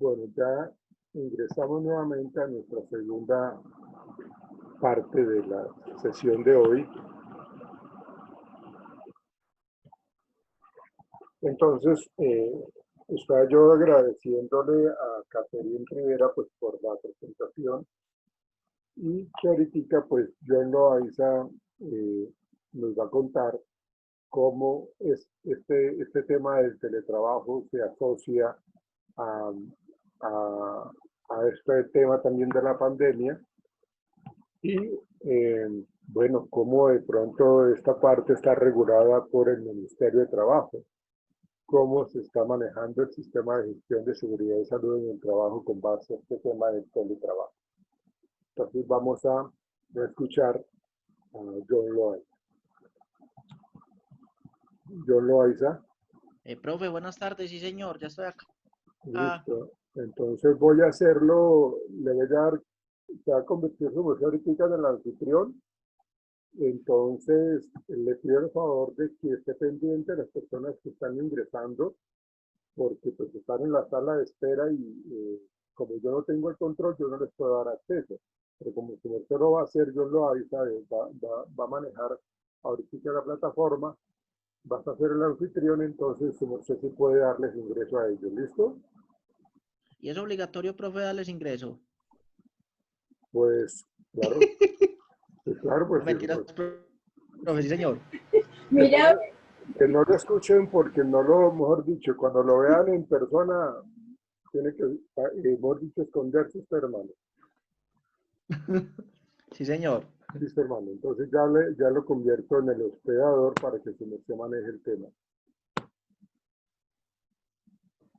Bueno, ya ingresamos nuevamente a nuestra segunda parte de la sesión de hoy. Entonces, estaba yo agradeciéndole a Catherine Rivera pues por la presentación y que ahorita pues John Loaiza nos va a contar cómo es este tema del teletrabajo se asocia a, a este tema también de la pandemia y bueno, cómo de pronto esta parte está regulada por el Ministerio de Trabajo, cómo se está manejando el sistema de gestión de seguridad y salud en el trabajo con base a este tema del teletrabajo. Entonces vamos a escuchar a John Loaiza. John Loaiza. Profe, buenas tardes, sí señor, ya estoy acá. Listo. Entonces voy a hacerlo, le voy a dar, se va a convertir su mujer ahorita en el anfitrión. Entonces le pido el favor de que esté pendiente de las personas que están ingresando, porque pues están en la sala de espera y como yo no tengo el control, yo no les puedo dar acceso. Pero como su merced lo va a hacer, yo lo avisa, va a manejar ahorita la plataforma, vas a ser el anfitrión, entonces su merced sí puede darles ingreso a ellos. ¿Listo? ¿Y es obligatorio, profe, darles ingreso? Pues, claro. Pues claro, pues. No, mentiras, profe, sí señor. Mira. Que no lo escuchen porque no lo, mejor dicho, cuando lo vean en persona, tiene que, mejor dicho, esconderse usted, hermano. Sí, señor. Listo, hermano. Entonces ya lo convierto en el hospedador para que se maneje el tema.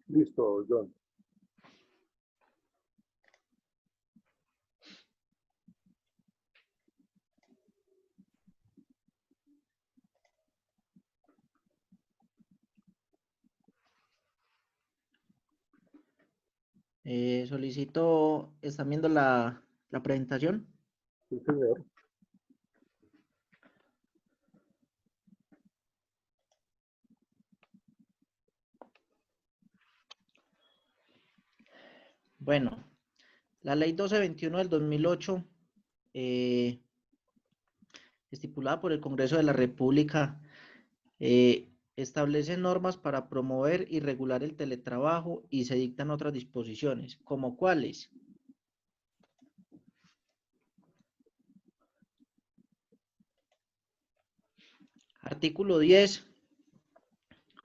Listo, John. Solicito, ¿están viendo la presentación? Sí, señor. Bueno, la ley 1221 del 2008, estipulada por el Congreso de la República, establece normas para promover y regular el teletrabajo y se dictan otras disposiciones, ¿como cuáles? Artículo 10,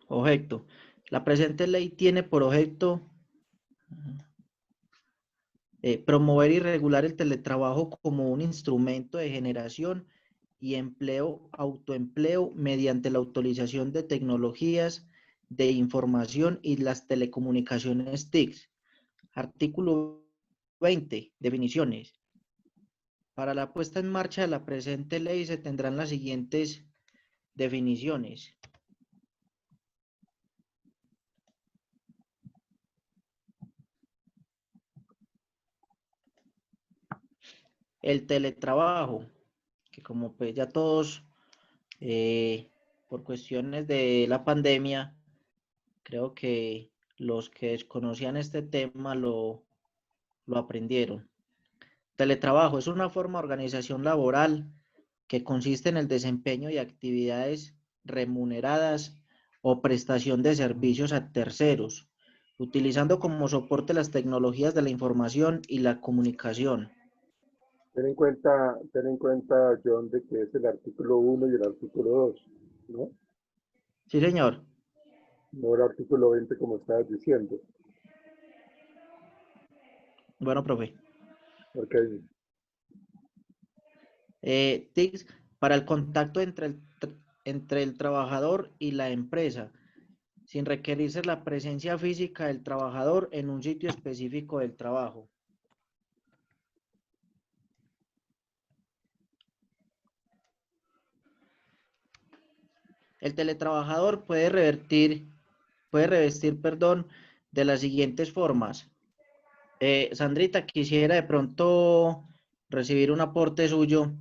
objeto. La presente ley tiene por objeto promover y regular el teletrabajo como un instrumento de generación y empleo, autoempleo mediante la utilización de tecnologías de información y las telecomunicaciones TICs. Artículo 20, definiciones. Para la puesta en marcha de la presente ley se tendrán las siguientes definiciones. El teletrabajo, que como pues ya todos por cuestiones de la pandemia, creo que los que desconocían este tema lo aprendieron. Teletrabajo es una forma de organización laboral que consiste en el desempeño de actividades remuneradas o prestación de servicios a terceros, utilizando como soporte las tecnologías de la información y la comunicación. Ten en cuenta, John, de que es el artículo 1 y el artículo 2, ¿no? Sí, señor. No el artículo 20 como estabas diciendo. Bueno, profe. Ok. TICs para el contacto entre el trabajador y la empresa, sin requerirse la presencia física del trabajador en un sitio específico del trabajo. El teletrabajador puede revestir, de las siguientes formas. Sandrita, quisiera de pronto recibir un aporte suyo.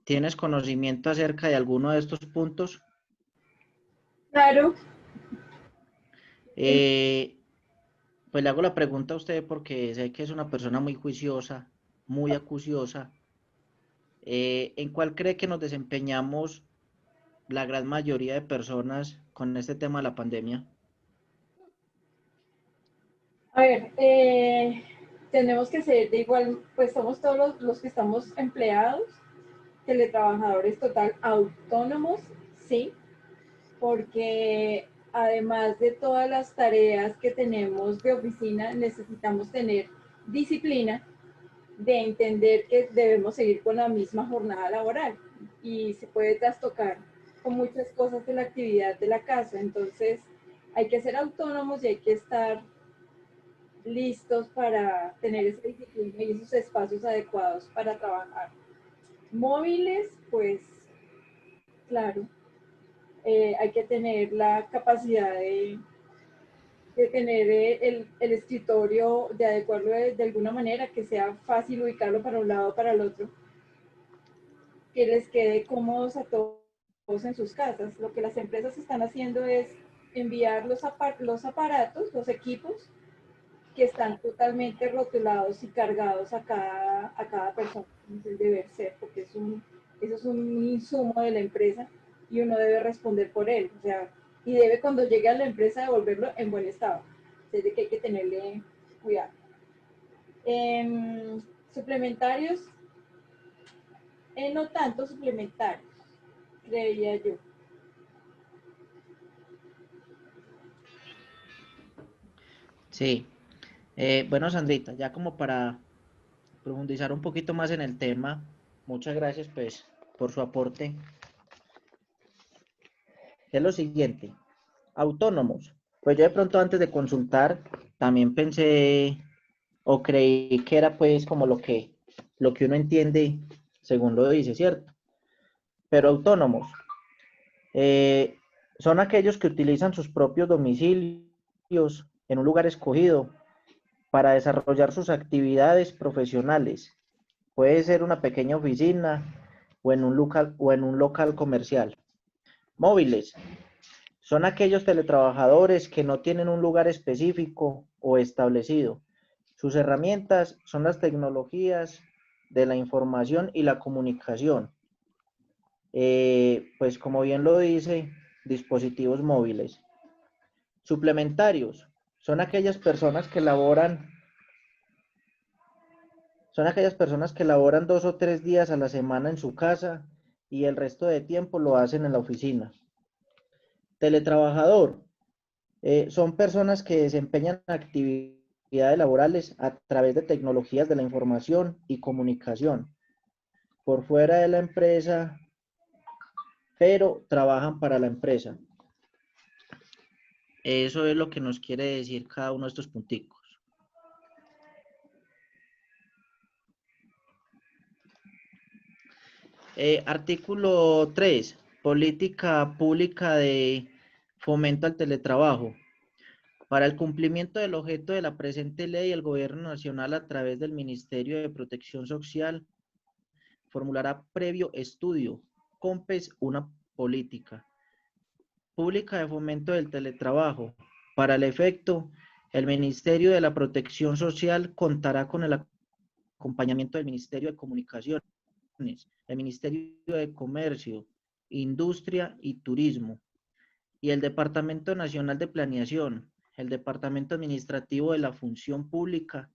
¿Tienes conocimiento acerca de alguno de estos puntos? Claro. pues le hago la pregunta a usted porque sé que es una persona muy juiciosa, muy acuciosa. ¿En cuál cree que nos desempeñamos la gran mayoría de personas con este tema de la pandemia? A ver, tenemos que ser de igual, pues somos todos los que estamos empleados, teletrabajadores total, autónomos, sí, porque además de todas las tareas que tenemos de oficina, necesitamos tener disciplina de entender que debemos seguir con la misma jornada laboral y se puede trastocar con muchas cosas de la actividad de la casa. Entonces, hay que ser autónomos y hay que estar listos para tener esa disciplina y esos espacios adecuados para trabajar. Móviles, pues claro, hay que tener la capacidad de tener el escritorio, de adecuarlo de alguna manera, que sea fácil ubicarlo para un lado o para el otro, que les quede cómodos a todos en sus casas. Lo que las empresas están haciendo es enviar los aparatos, los equipos, que están totalmente rotulados y cargados a cada persona. Es el deber ser, porque eso es un insumo de la empresa y uno debe responder por él. O sea, y debe cuando llegue a la empresa devolverlo en buen estado. Es de que hay que tenerle cuidado. Suplementarios, no tanto suplementarios, creería yo. Sí. Bueno, Sandrita, ya como para profundizar un poquito más en el tema, muchas gracias pues por su aporte. Es lo siguiente, autónomos. Pues yo de pronto antes de consultar también pensé o creí que era pues como lo que uno entiende según lo dice, ¿cierto? Pero autónomos eh, son aquellos que utilizan sus propios domicilios en un lugar escogido para desarrollar sus actividades profesionales. Puede ser una pequeña oficina o en un local comercial. Móviles son aquellos teletrabajadores que no tienen un lugar específico o establecido. Sus herramientas son las tecnologías de la información y la comunicación. Pues como bien lo dice, dispositivos móviles. Suplementarios son aquellas personas que laboran Son aquellas personas que laboran 2 o 3 días a la semana en su casa y el resto de tiempo lo hacen en la oficina. Teletrabajador son personas que desempeñan actividades laborales a través de tecnologías de la información y comunicación por fuera de la empresa, pero trabajan para la empresa. Eso es lo que nos quiere decir cada uno de estos punticos. Artículo 3. Política pública de fomento al teletrabajo. Para el cumplimiento del objeto de la presente ley, el Gobierno Nacional, a través del Ministerio de Protección Social, formulará previo estudio, COMPES, una política pública de fomento del teletrabajo. Para el efecto, el Ministerio de la Protección Social contará con el acompañamiento del Ministerio de Comunicaciones, el Ministerio de Comercio, Industria y Turismo y el Departamento Nacional de Planeación, el Departamento Administrativo de la Función Pública,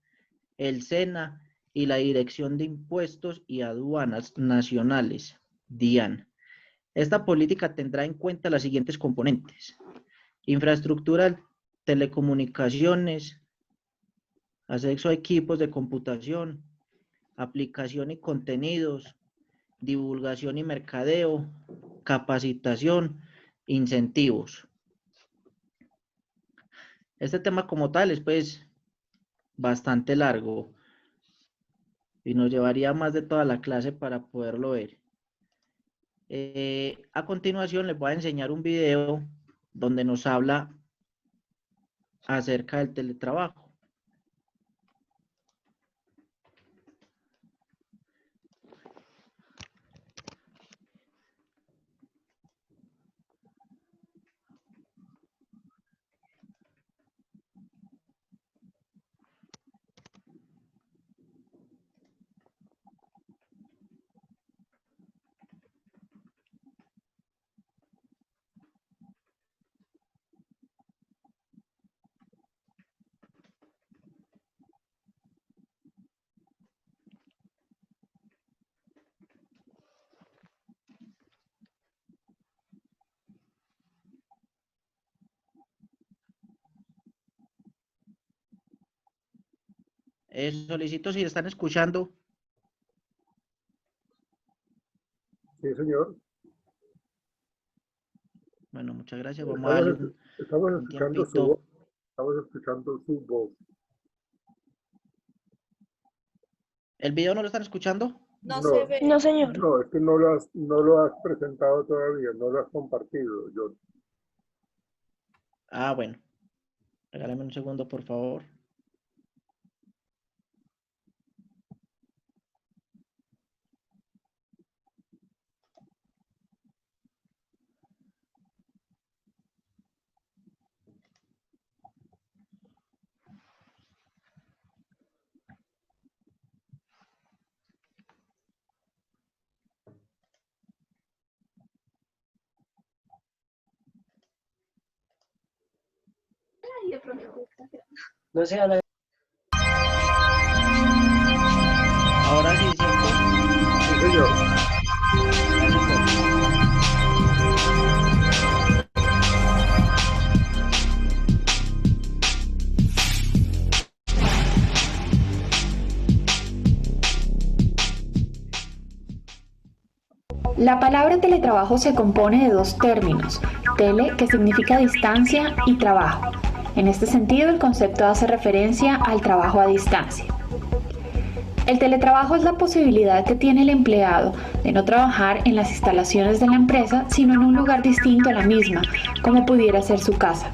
el SENA y la Dirección de Impuestos y Aduanas Nacionales, DIAN. Esta política tendrá en cuenta las siguientes componentes: infraestructura, telecomunicaciones, acceso a equipos de computación, aplicación y contenidos, divulgación y mercadeo, capacitación, incentivos. Este tema como tal es pues bastante largo y nos llevaría más de toda la clase para poderlo ver. A continuación les voy a enseñar un video donde nos habla acerca del teletrabajo. Solicito si están escuchando. Sí, señor. Bueno, muchas gracias. Vamos a darle Estamos un escuchando su voz. tiempito. Estamos escuchando su voz. ¿El video no lo están escuchando? No No, se ve. No, señor. no, es que no lo has presentado todavía, no lo has compartido. Yo, Ah, bueno. Regálame un segundo, por favor. No se habla. Ahora sí, ¿cierto? sí, señor. La palabra teletrabajo se compone de dos términos, tele, que significa distancia, y trabajo. En este sentido, el concepto hace referencia al trabajo a distancia. El teletrabajo es la posibilidad que tiene el empleado de no trabajar en las instalaciones de la empresa, sino en un lugar distinto a la misma, como pudiera ser su casa.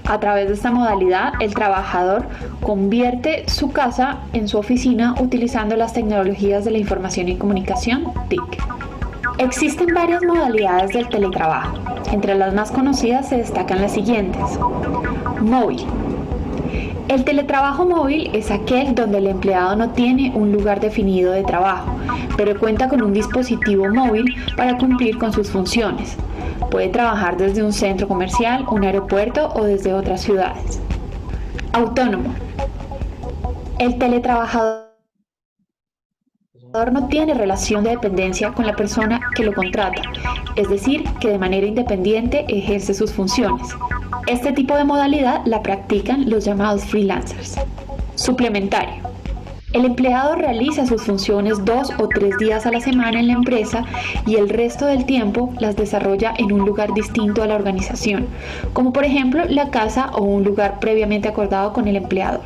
A través de esta modalidad, el trabajador convierte su casa en su oficina utilizando las tecnologías de la información y comunicación, TIC. Existen varias modalidades del teletrabajo. Entre las más conocidas se destacan las siguientes. Móvil. El teletrabajo móvil es aquel donde el empleado no tiene un lugar definido de trabajo, pero cuenta con un dispositivo móvil para cumplir con sus funciones. Puede trabajar desde un centro comercial, un aeropuerto o desde otras ciudades. Autónomo. El teletrabajador no tiene relación de dependencia con la persona que lo contrata, es decir, que de manera independiente ejerce sus funciones. Este tipo de modalidad la practican los llamados freelancers. Suplementario. El empleado realiza sus funciones 2 o 3 días a la semana en la empresa y el resto del tiempo las desarrolla en un lugar distinto a la organización, como por ejemplo la casa o un lugar previamente acordado con el empleador.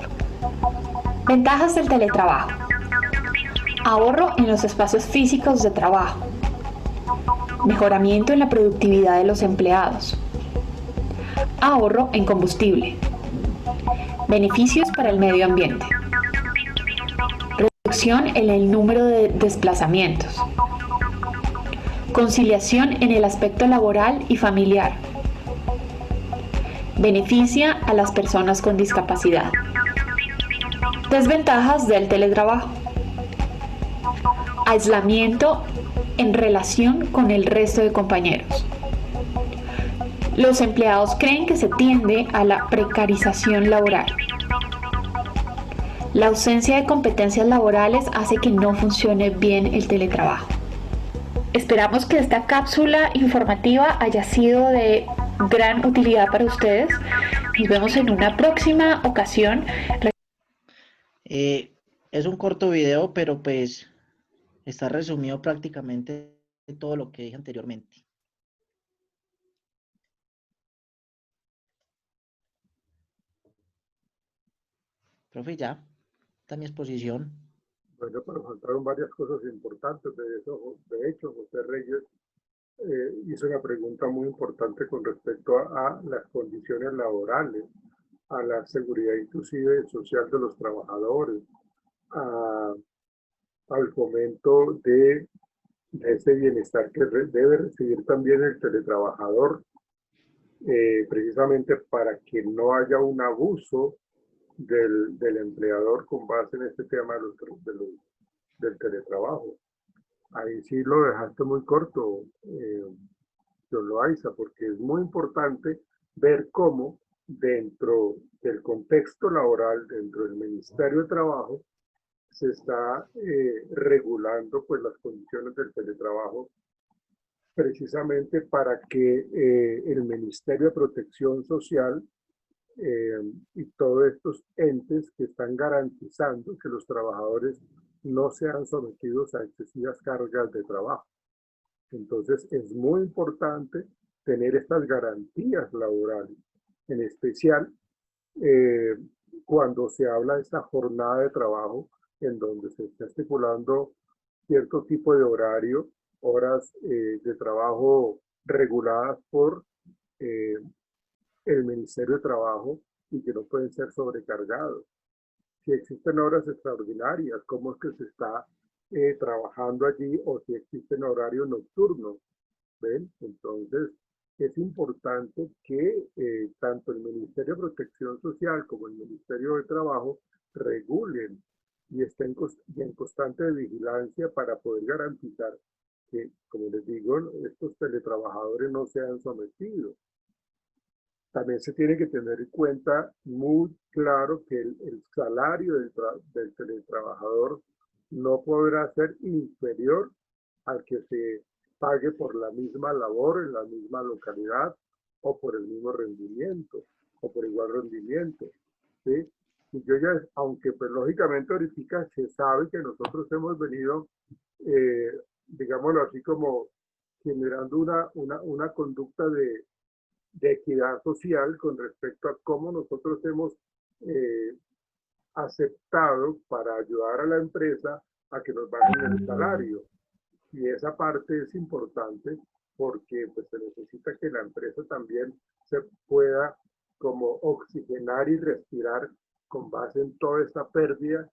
Ventajas del teletrabajo. Ahorro en los espacios físicos de trabajo. Mejoramiento en la productividad de los empleados. Ahorro en combustible. Beneficios para el medio ambiente. Reducción en el número de desplazamientos. Conciliación en el aspecto laboral y familiar. Beneficia a las personas con discapacidad. Desventajas del teletrabajo. Aislamiento en relación con el resto de compañeros. Los empleados creen que se tiende a la precarización laboral. La ausencia de competencias laborales hace que no funcione bien el teletrabajo. Esperamos que esta cápsula informativa haya sido de gran utilidad para ustedes. Nos vemos en una próxima ocasión. Es un corto video, pero pues está resumido prácticamente todo lo que dije anteriormente. Profe, ya está mi exposición. Bueno, pero faltaron varias cosas importantes. De hecho, José Reyes hizo una pregunta muy importante con respecto a las condiciones laborales, a la seguridad inclusive social de los trabajadores, al fomento de ese bienestar que debe recibir también el teletrabajador, precisamente para que no haya un abuso del empleador con base en este tema del teletrabajo. Ahí sí lo dejaste muy corto, John Loaiza, porque es muy importante ver cómo dentro del contexto laboral, dentro del Ministerio de Trabajo, se está regulando pues las condiciones del teletrabajo precisamente para que el Ministerio de Protección Social y todos estos entes que están garantizando que los trabajadores no sean sometidos a excesivas cargas de trabajo. Entonces es muy importante tener estas garantías laborales, en especial cuando se habla de esta jornada de trabajo en donde se está estipulando cierto tipo de horario, horas de trabajo reguladas por el Ministerio de Trabajo y que no pueden ser sobrecargados. Si existen horas extraordinarias, cómo es que se está trabajando allí, o si existen horarios nocturnos, ¿ven? Entonces, es importante que tanto el Ministerio de Protección Social como el Ministerio de Trabajo regulen y estén en constante vigilancia para poder garantizar que, como les digo, estos teletrabajadores no sean sometidos. También se tiene que tener en cuenta muy claro que el salario del teletrabajador no podrá ser inferior al que se pague por la misma labor en la misma localidad o por el mismo rendimiento o por igual rendimiento, ¿sí? Y yo ya, aunque pues lógicamente ahorita se sabe que nosotros hemos venido, digámoslo así, como generando una conducta de equidad social con respecto a cómo nosotros hemos aceptado para ayudar a la empresa a que nos bajen el salario. Y esa parte es importante porque pues, se necesita que la empresa también se pueda como oxigenar y respirar con base en toda esta pérdida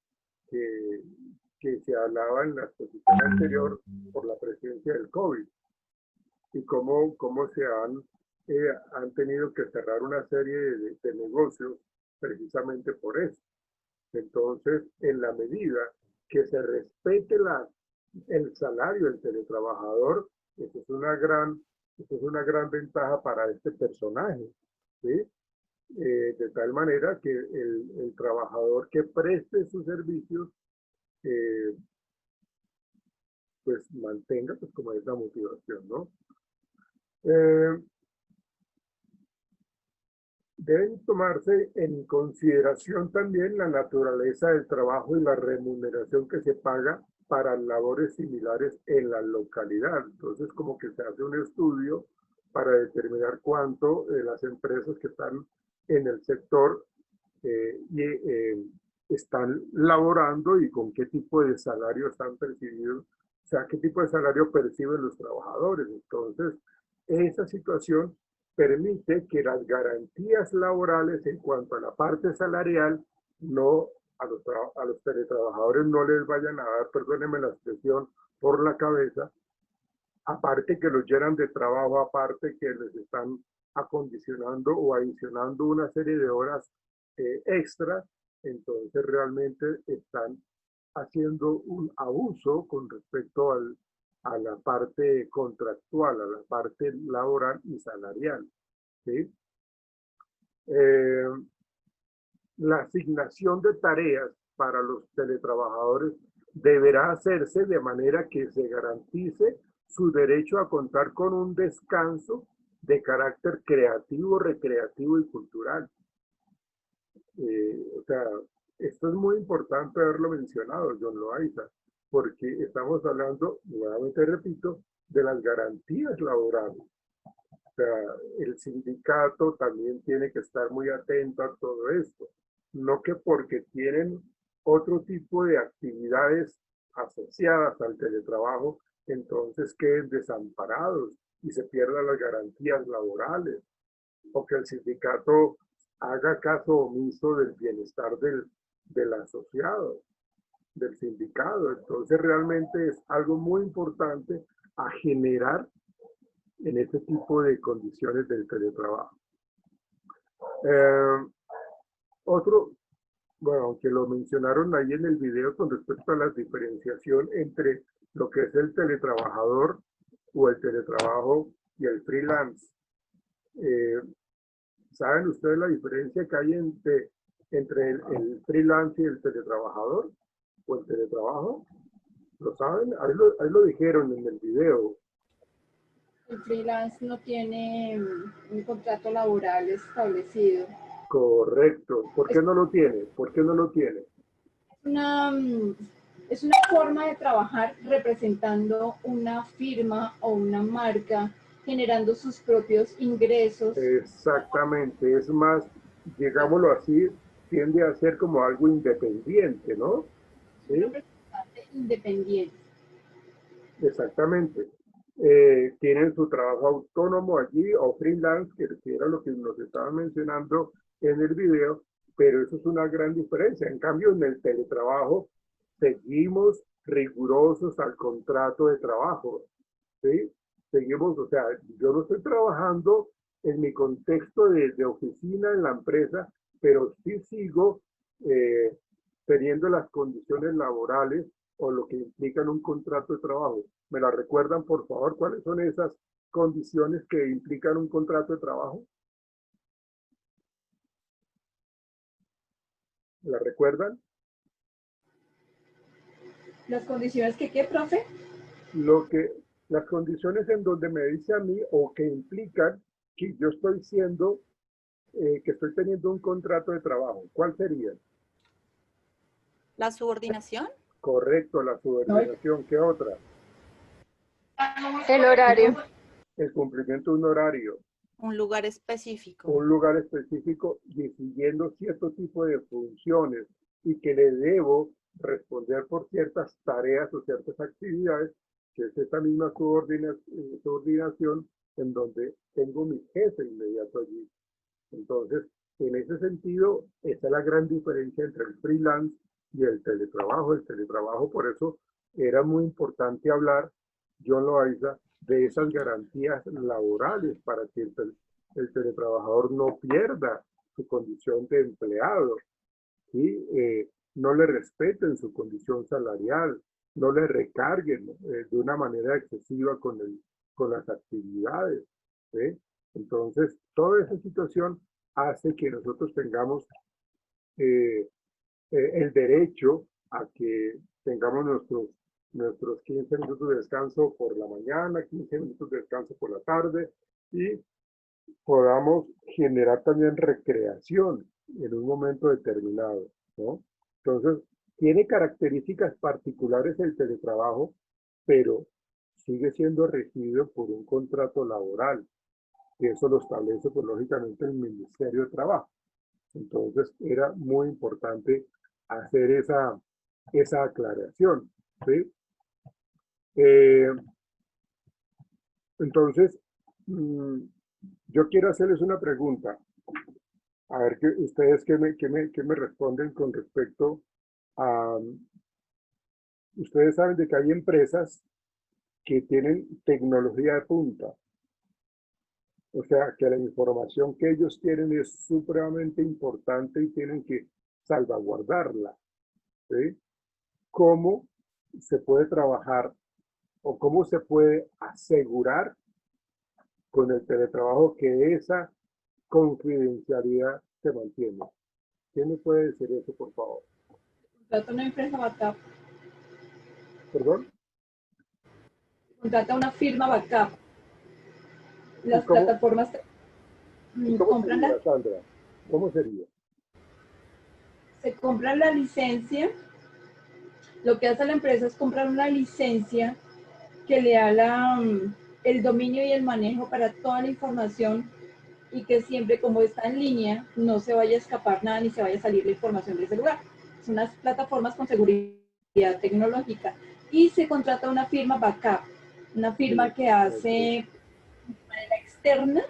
que se hablaba en la exposición anterior por la presencia del COVID y cómo se han tenido que cerrar una serie de negocios precisamente por eso. Entonces, en la medida que se respete el salario del teletrabajador, eso es una gran ventaja para este personaje, ¿sí? De tal manera que el trabajador que preste sus servicios pues mantenga pues como esa motivación, ¿no? Deben tomarse en consideración también la naturaleza del trabajo y la remuneración que se paga para labores similares en la localidad. Entonces, como que se hace un estudio para determinar cuánto las empresas que están en el sector están laborando y con qué tipo de salario están percibidos, o sea, qué tipo de salario perciben los trabajadores. Entonces, esa situación permite que las garantías laborales en cuanto a la parte salarial no a los teletrabajadores no les vayan a dar, perdónenme la expresión, por la cabeza, aparte que los llenan de trabajo, aparte que les están acondicionando o adicionando una serie de horas extra, entonces realmente están haciendo un abuso con respecto a la parte contractual, a la parte laboral y salarial, ¿sí? La asignación de tareas para los teletrabajadores deberá hacerse de manera que se garantice su derecho a contar con un descanso de carácter creativo, recreativo y cultural. O sea, esto es muy importante haberlo mencionado, John Loaiza, porque estamos hablando, nuevamente repito, de las garantías laborales. O sea, el sindicato también tiene que estar muy atento a todo esto. No que porque tienen otro tipo de actividades asociadas al teletrabajo, entonces queden desamparados y se pierdan las garantías laborales. O que el sindicato haga caso omiso del bienestar del asociado, del sindicato. Entonces realmente es algo muy importante a generar en este tipo de condiciones del teletrabajo. Bueno, aunque lo mencionaron ahí en el video con respecto a la diferenciación entre lo que es el teletrabajador o el teletrabajo y el freelance. ¿Saben ustedes la diferencia que hay entre el freelance y el teletrabajador o el teletrabajo? ¿Lo saben? Ahí lo dijeron en el video. El freelance no tiene un contrato laboral establecido. Correcto. ¿Por qué no lo tiene? ¿Por qué no lo tiene? Es una forma de trabajar representando una firma o una marca, generando sus propios ingresos. Exactamente. Es más, digámoslo así, tiende a ser como algo independiente, ¿no? Es un representante independiente. Exactamente. Tienen su trabajo autónomo allí o freelance, que era lo que nos estaban mencionando en el video, pero eso es una gran diferencia. En cambio, en el teletrabajo seguimos rigurosos al contrato de trabajo, ¿sí? Seguimos, o sea, yo no estoy trabajando en mi contexto de oficina en la empresa, pero sí sigo eh, teniendo las condiciones laborales o lo que implican un contrato de trabajo. ¿Me la recuerdan, por favor? ¿Cuáles son esas condiciones que implican un contrato de trabajo? ¿Me la recuerdan? ¿Las condiciones que qué, profe? Las condiciones en donde me dice a mí o que implican que yo estoy siendo, que estoy teniendo un contrato de trabajo. ¿Cuál sería? La subordinación. Correcto, la subordinación. ¿Qué otra? El horario. El cumplimiento de un horario. Un lugar específico. Un lugar específico y siguiendo cierto tipo de funciones y que le debo responder por ciertas tareas o ciertas actividades, que es esta misma subordinación en donde tengo mi jefe inmediato allí. Entonces, en ese sentido, esta es la gran diferencia entre el freelance y el teletrabajo. El teletrabajo, por eso, era muy importante hablar, John Loaiza, de esas garantías laborales para que el teletrabajador no pierda su condición de empleado, ¿sí? No le respeten su condición salarial, no le recarguen de una manera excesiva con las actividades, ¿sí? Entonces, toda esa situación hace que nosotros tengamos el derecho a que tengamos nuestros 15 minutos de descanso por la mañana, 15 minutos de descanso por la tarde y podamos generar también recreación en un momento determinado, ¿no? Entonces, tiene características particulares el teletrabajo, pero sigue siendo regido por un contrato laboral, que eso lo establece, pues, lógicamente, el Ministerio de Trabajo. Entonces, era muy importante hacer esa aclaración, ¿sí? Entonces, yo quiero hacerles una pregunta. A ver, ustedes qué me responden con respecto a... Ustedes saben de que hay empresas que tienen tecnología de punta. O sea, que la información que ellos tienen es supremamente importante y tienen que salvaguardarla, ¿sí? ¿Cómo se puede trabajar o cómo se puede asegurar con el teletrabajo que esa confidencialidad se mantiene? ¿Quién me puede decir eso, por favor? Contrata una empresa backup. ¿Perdón? Contrata una firma backup. Las cómo, plataformas ¿cómo compran sería, Sandra? ¿Cómo sería? se compran la licencia. Lo que hace la empresa es comprar una licencia que le da el dominio y el manejo para toda la información y que siempre, como está en línea, no se vaya a escapar nada ni se vaya a salir la información de ese lugar. Son unas plataformas con seguridad tecnológica y se contrata una firma backup, una firma que hace de manera externa,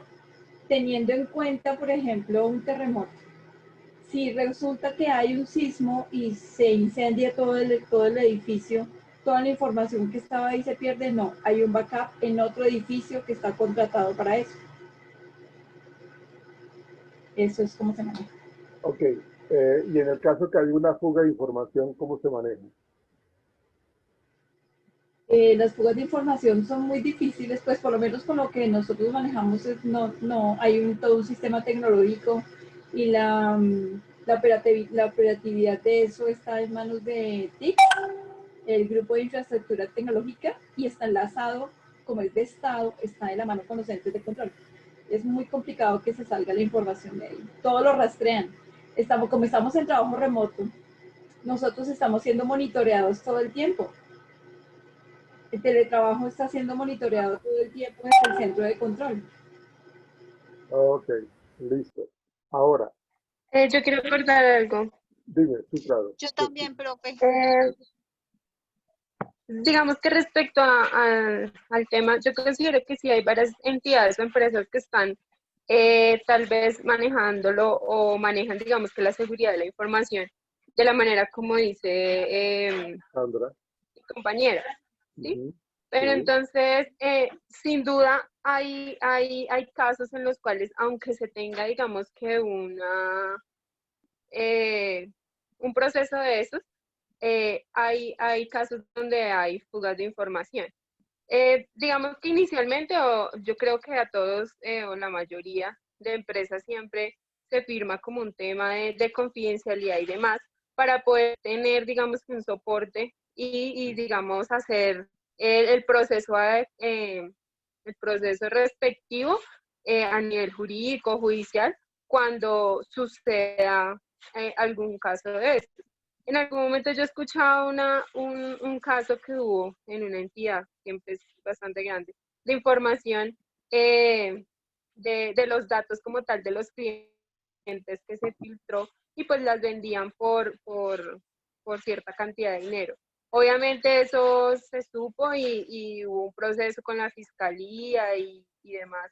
teniendo en cuenta, por ejemplo, un terremoto. Si resulta que hay un sismo y se incendia todo el edificio, toda la información que estaba ahí se pierde, no, hay un backup en otro edificio que está contratado para eso. Eso es como se maneja. Ok, y en el caso que hay una fuga de información, ¿cómo se maneja? Las fugas de información son muy difíciles, pues por lo menos con lo que nosotros manejamos no hay todo un sistema tecnológico y la operatividad de eso está en manos de TIC, el Grupo de Infraestructura Tecnológica, y está enlazado, como es de Estado, está de la mano con los entes de control. es muy complicado que se salga la información de ahí. Todo lo rastrean. Como estamos en trabajo remoto, nosotros estamos siendo monitoreados todo el tiempo. El teletrabajo está siendo monitoreado todo el tiempo desde el centro de control. Ok, listo. Ahora, Yo quiero acordar algo. dime, sí, claro. Yo también, profe. Digamos que respecto al tema, yo considero que sí hay varias entidades o empresas que están tal vez manejándolo o manejan, digamos que la seguridad de la información de la manera como dice Sandra. mi compañera, ¿sí? Ujú, Pero sí. entonces, sin duda, hay casos en los cuales, aunque se tenga, digamos que un proceso de esos, hay casos donde hay fugas de información. Digamos que inicialmente, o yo creo que a todos o la mayoría de empresas siempre se firma como un tema de confidencialidad y demás para poder tener, digamos, un soporte y digamos, hacer el proceso, el proceso respectivo a nivel jurídico, judicial, cuando suceda algún caso de esto. En algún momento yo he escuchado un caso que hubo en una entidad, siempre es bastante grande, de información de los datos como tal de los clientes que se filtró y pues las vendían por cierta cantidad de dinero. Obviamente eso se supo y hubo un proceso con la fiscalía y demás,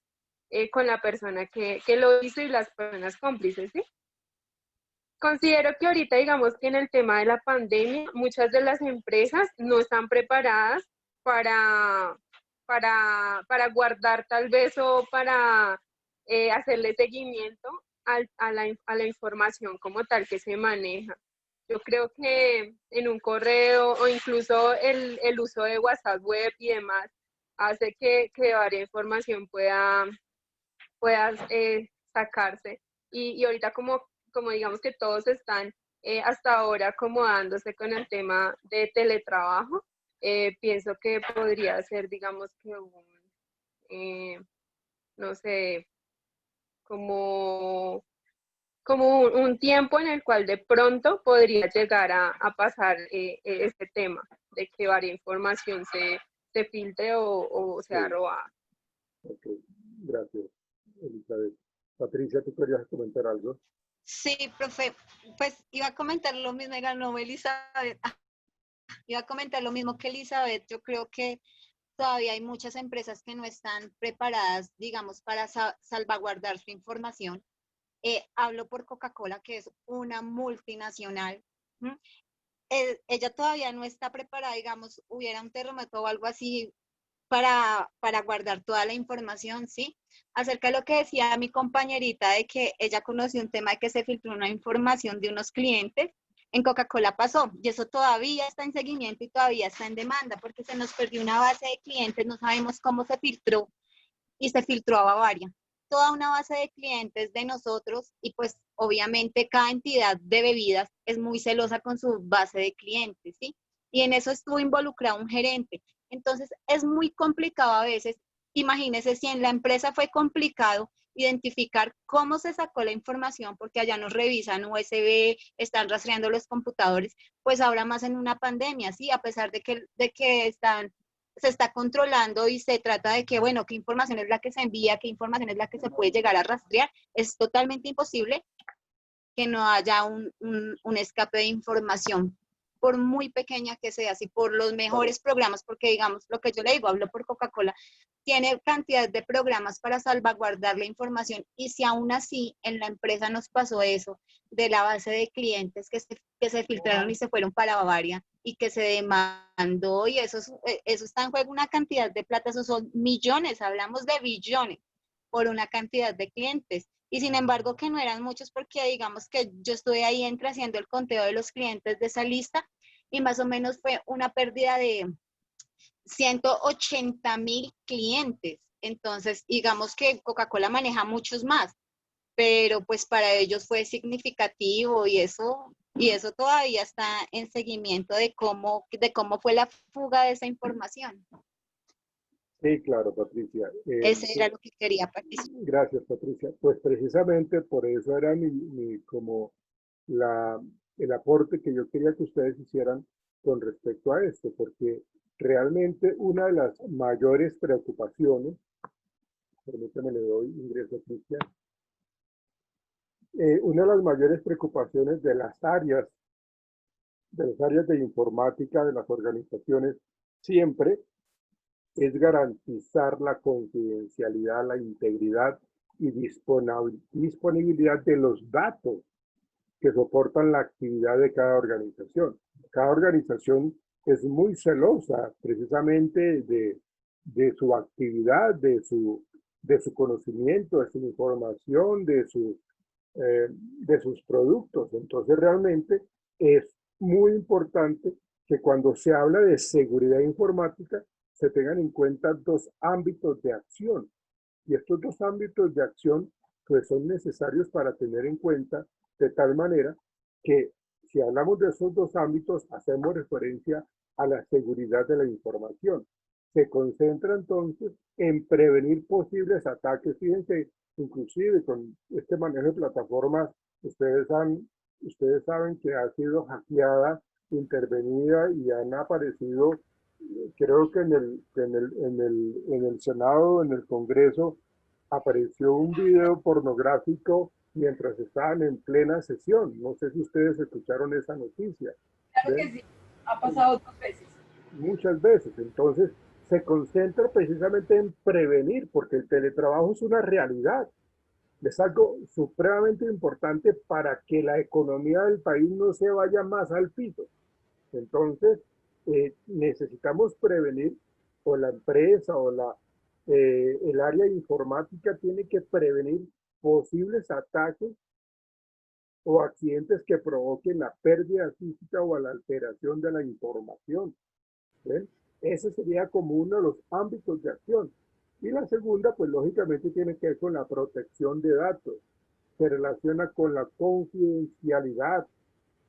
con la persona que lo hizo y las personas cómplices, ¿sí? Considero que ahorita, digamos que en el tema de la pandemia, muchas de las empresas no están preparadas para, para guardar tal vez o para hacerle seguimiento a la información como tal que se maneja. Yo creo que en un correo o incluso el uso de WhatsApp web y demás hace que varias información pueda sacarse. Y ahorita como digamos que todos están hasta ahora acomodándose con el tema de teletrabajo, pienso que podría ser, digamos que no sé, como un tiempo en el cual de pronto podría llegar a pasar este tema de que varia información se filtre o sea Sí. robada. Ok, gracias, Elizabeth. Patricia, ¿tú querías comentar algo? Sí, profe, pues iba a comentar lo mismo, ganó Elizabeth. Iba a comentar lo mismo que Elizabeth. Yo creo que todavía hay muchas empresas que no están preparadas, digamos, para salvaguardar su información. Hablo por Coca-Cola, que es una multinacional. Ella todavía no está preparada, digamos, hubiera un terremoto o algo así para guardar toda la información, ¿sí? Acerca de lo que decía mi compañerita de que ella conoció un tema de que se filtró una información de unos clientes, en Coca-Cola pasó, y eso todavía está en seguimiento y todavía está en demanda, porque se nos perdió una base de clientes, no sabemos cómo se filtró, y se filtró a Bavaria. Toda una base de clientes de nosotros, y pues obviamente cada entidad de bebidas es muy celosa con su base de clientes, ¿sí? Y en eso estuvo involucrado un gerente. Entonces es muy complicado a veces. Imagínense si en la empresa fue complicado identificar cómo se sacó la información, porque allá nos revisan USB, están rastreando los computadores, pues ahora más en una pandemia, ¿sí? A pesar de que se está controlando y se trata de que, bueno, qué información es la que se envía, qué información es la que se puede llegar a rastrear, es totalmente imposible que no haya un escape de información, por muy pequeña que sea, así por los mejores programas, porque digamos, lo que yo le digo, hablo por Coca-Cola, tiene cantidad de programas para salvaguardar la información y si aún así en la empresa nos pasó eso, de la base de clientes que se filtraron y se fueron para Bavaria y que se demandó y eso está en juego una cantidad de plata, esos son millones, hablamos de billones por una cantidad de clientes. Y sin embargo que no eran muchos porque digamos que yo estuve ahí haciendo el conteo de los clientes de esa lista y más o menos fue una pérdida de 180,000 clientes. Entonces, digamos que Coca-Cola maneja muchos más, pero pues para ellos fue significativo y eso todavía está en seguimiento de cómo fue la fuga de esa información. Sí, claro, Patricia. Ese era lo que quería participar. Gracias, Patricia. Pues precisamente por eso era como la, el aporte que yo quería que ustedes hicieran con respecto a esto, porque realmente una de las mayores preocupaciones, permítame, le doy ingreso a Cristian, una de las mayores preocupaciones de las áreas de informática de las organizaciones siempre es garantizar la confidencialidad, la integridad y disponibilidad de los datos que soportan la actividad de cada organización. Cada organización es muy celosa precisamente de su actividad, de su conocimiento, de su información, de sus productos. Entonces realmente es muy importante que cuando se habla de seguridad informática se tengan en cuenta dos ámbitos de acción. Y estos dos ámbitos de acción pues son necesarios para tener en cuenta de tal manera que si hablamos de esos dos ámbitos hacemos referencia a la seguridad de la información. Se concentra entonces en prevenir posibles ataques. Fíjense, inclusive con este manejo de plataformas, ustedes saben que ha sido hackeada, intervenida y han aparecido, creo que en el Senado, en el Congreso, apareció un video pornográfico mientras estaban en plena sesión. No sé si ustedes escucharon esa noticia. Claro que sí, ha pasado 2 veces. Muchas veces. Entonces, se concentra precisamente en prevenir, porque el teletrabajo es una realidad. Es algo supremamente importante para que la economía del país no se vaya más al piso. Entonces, necesitamos prevenir, o la empresa el área informática tiene que prevenir posibles ataques o accidentes que provoquen la pérdida física o la alteración de la información. ¿Ven? Ese sería como uno de los ámbitos de acción. Y la segunda, pues lógicamente tiene que ver con la protección de datos. Se relaciona con la confidencialidad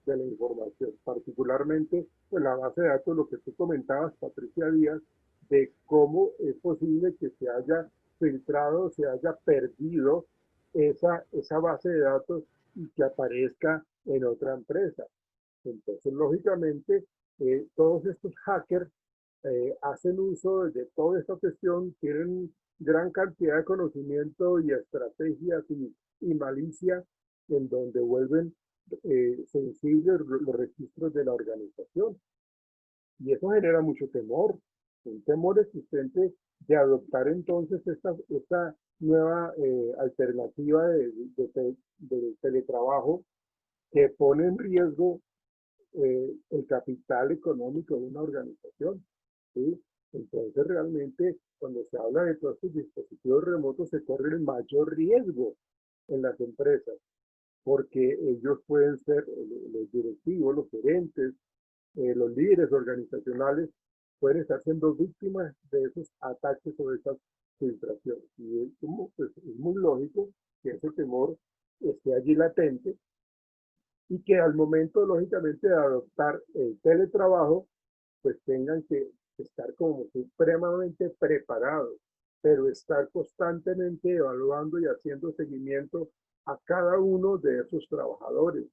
de la información, particularmente pues la base de datos, lo que tú comentabas, Patricia Díaz, de cómo es posible que se haya filtrado, se haya perdido esa base de datos y que aparezca en otra empresa. Entonces, lógicamente, todos estos hackers hacen uso de toda esta cuestión, tienen gran cantidad de conocimiento y estrategias y malicia en donde vuelven sensibles los registros de la organización. Y eso genera mucho temor, un temor existente de adoptar entonces esta nueva alternativa de teletrabajo que pone en riesgo el capital económico de una organización. ¿Sí? Entonces realmente cuando se habla de todos estos dispositivos remotos se corre el mayor riesgo en las empresas, porque ellos pueden ser los directivos, los gerentes, los líderes organizacionales, pueden estar siendo víctimas de esos ataques o de esas filtraciones. Y pues, es muy lógico que ese temor esté allí latente y que al momento, lógicamente, de adoptar el teletrabajo, pues tengan que estar como supremamente preparados, pero estar constantemente evaluando y haciendo seguimiento a cada uno de esos trabajadores.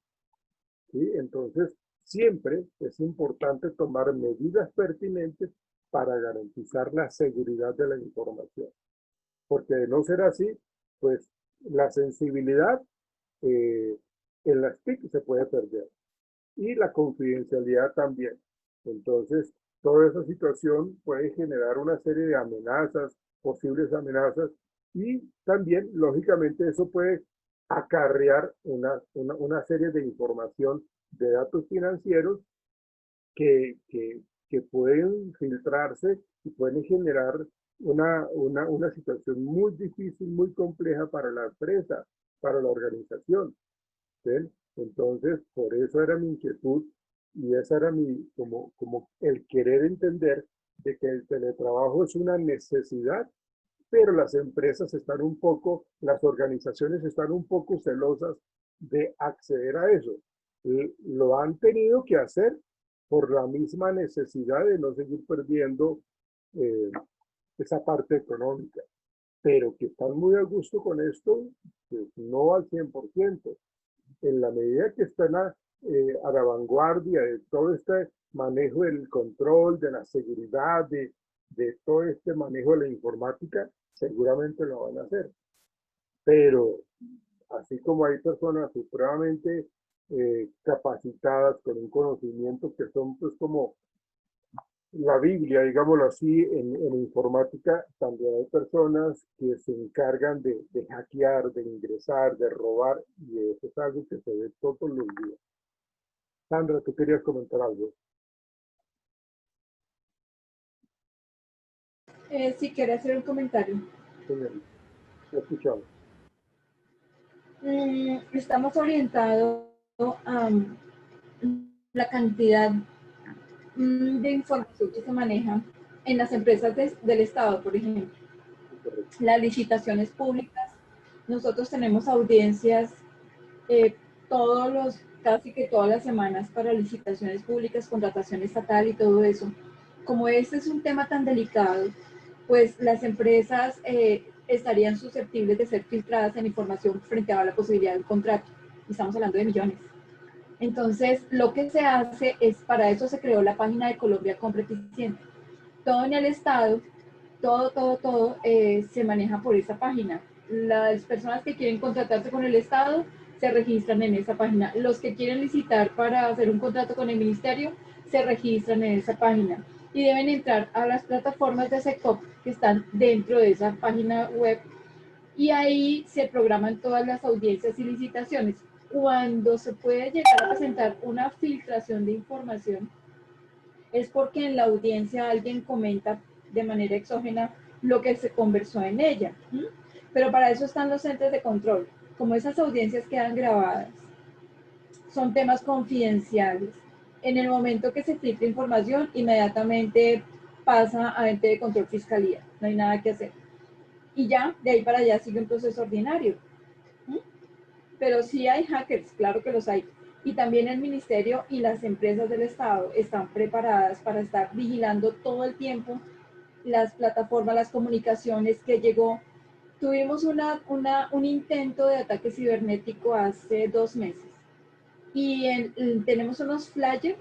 ¿Sí? Entonces, siempre es importante tomar medidas pertinentes para garantizar la seguridad de la información. Porque de no ser así, pues la sensibilidad en las TIC se puede perder y la confidencialidad también. Entonces, toda esa situación puede generar una serie de amenazas, posibles amenazas, y también, lógicamente, eso puede acarrear una serie de información de datos financieros que pueden filtrarse y pueden generar una situación muy difícil, muy compleja para la empresa, para la organización. ¿Sí? Entonces, por eso era mi inquietud y esa era como el querer entender de que el teletrabajo es una necesidad, pero las empresas las organizaciones están un poco celosas de acceder a eso. Lo han tenido que hacer por la misma necesidad de no seguir perdiendo esa parte económica, pero que están muy a gusto con esto, pues no al 100%. En la medida que están a la vanguardia de todo este manejo del control, de la seguridad, de todo este manejo de la informática, seguramente lo van a hacer. Pero así como hay personas supremamente capacitadas con un conocimiento que son pues como la Biblia, digámoslo así, en informática, también hay personas que se encargan de hackear, de ingresar, de robar, y eso es algo que se ve todos los días. Sandra, tú querías comentar algo. Sí, quiero hacer un comentario. Señorita, te escuchamos. Estamos orientados a la cantidad de información que se maneja en las empresas del Estado, por ejemplo. Correcto. Las licitaciones públicas. Nosotros tenemos audiencias casi que todas las semanas para licitaciones públicas, contratación estatal y todo eso. Como este es un tema tan delicado, pues las empresas estarían susceptibles de ser filtradas en información frente a la posibilidad de un contrato. Estamos hablando de millones. Entonces, lo que se hace es, para eso se creó la página de Colombia Compra Eficiente. Todo en el Estado, todo se maneja por esa página. Las personas que quieren contratarse con el Estado se registran en esa página. Los que quieren licitar para hacer un contrato con el Ministerio se registran en esa página. Y deben entrar a las plataformas de SECOP que están dentro de esa página web. Y ahí se programan todas las audiencias y licitaciones. Cuando se puede llegar a presentar una filtración de información, es porque en la audiencia alguien comenta de manera exógena lo que se conversó en ella. Pero para eso están los entes de control. Como esas audiencias quedan grabadas, son temas confidenciales. En el momento que se filtra información, inmediatamente pasa a ente de control fiscalía. No hay nada que hacer. Y ya, de ahí para allá sigue un proceso ordinario. Pero sí hay hackers, claro que los hay. Y también el ministerio y las empresas del Estado están preparadas para estar vigilando todo el tiempo las plataformas, las comunicaciones que llegó. Tuvimos un intento de ataque cibernético hace 2 meses. Y tenemos unos flyers,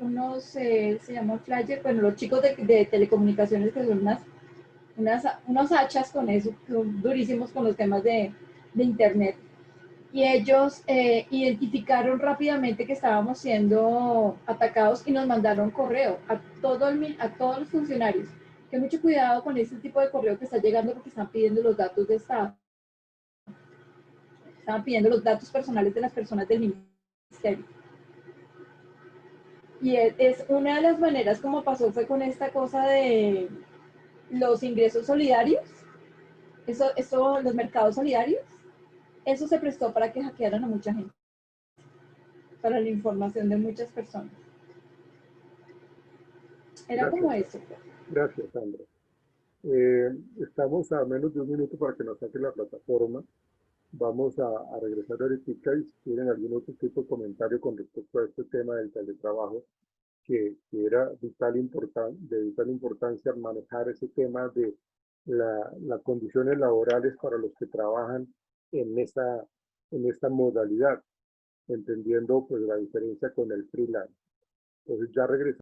se llaman flyers, bueno, los chicos de telecomunicaciones que son unos hachas con eso, durísimos con los temas de internet. Y ellos identificaron rápidamente que estábamos siendo atacados y nos mandaron correo a todos los funcionarios. Que mucho cuidado con este tipo de correo que está llegando porque están pidiendo los datos de Estado. Están pidiendo los datos personales de las personas del ministerio. Y es una de las maneras como pasó fue con esta cosa de los ingresos solidarios, los mercados solidarios. Eso se prestó para que hackearan a mucha gente, para la información de muchas personas. Era Gracias. como eso. Gracias, Sandra. Estamos a menos de un minuto para que nos saque la plataforma. Vamos a regresar ahorita y si tienen algún otro tipo de comentario con respecto a este tema del teletrabajo, que era de vital importancia manejar ese tema de las condiciones laborales para los que trabajan en esta modalidad, entendiendo pues la diferencia con el freelance. Entonces ya regresamos.